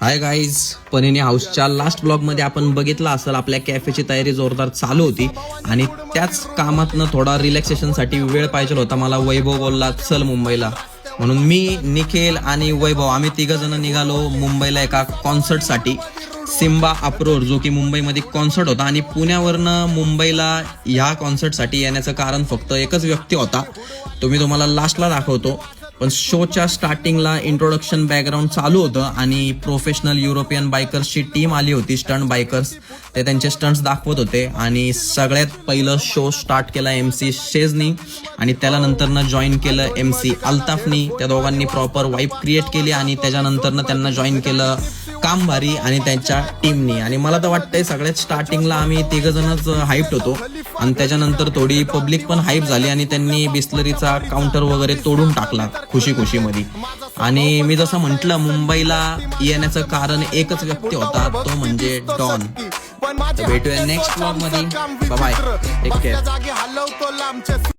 Hi guys, पनीनी हाऊसच्या last ब्लॉगमध्ये आपण बघितलं असेल आपल्या कॅफेची तयारी जोरदार चालू होती आणि त्याच कामातनं थोडा रिलॅक्सेशनसाठी वेळ पाहिजे होता मला. वैभव बोलला चल मुंबईला, म्हणून मी, निखिल आणि वैभव आम्ही तिघ जण निघालो मुंबईला एका कॉन्सर्टसाठी. सिम्बा अप्रोर जो की मुंबईमध्ये कॉन्सर्ट होता आणि पुण्यावरनं मुंबईला ह्या कॉन्सर्टसाठी येण्याचं कारण फक्त एकच व्यक्ती होता, तो मी तुम्हाला लास्टला दाखवतो. पण शोच्या स्टार्टिंगला इंट्रोडक्शन बॅकग्राऊंड चालू होतं आणि प्रोफेशनल युरोपियन बायकर्सची टीम आली होती, स्टंट बायकर्स. ते त्यांचे स्टंट्स दाखवत होते आणि सगळ्यात पहिलं शो स्टार्ट केला MC शेजनी आणि त्याला नंतरनं जॉईन केलं MC अल्ताफनी. त्या दोघांनी प्रॉपर वाईब क्रिएट केली आणि त्याच्यानंतरनं त्यांना जॉईन केलं कामभारी आणि त्यांच्या टीमनी. आणि मला तर वाटतंय सगळ्यात स्टार्टिंगला आम्ही तिघजणच हाईप्ड होतो आणि त्याच्यानंतर थोडी पब्लिक पण हाईप झाली आणि त्यांनी बिस्लरीचा काउंटर वगैरे तोडून टाकला खुशीमध्ये. आणि मी जसं म्हटलं मुंबईला येण्याचं कारण एकच व्यक्ती होता, तो म्हणजे डॉन. भेटूया नेक्स्ट ब्लॉग मध्ये. Bye, take care.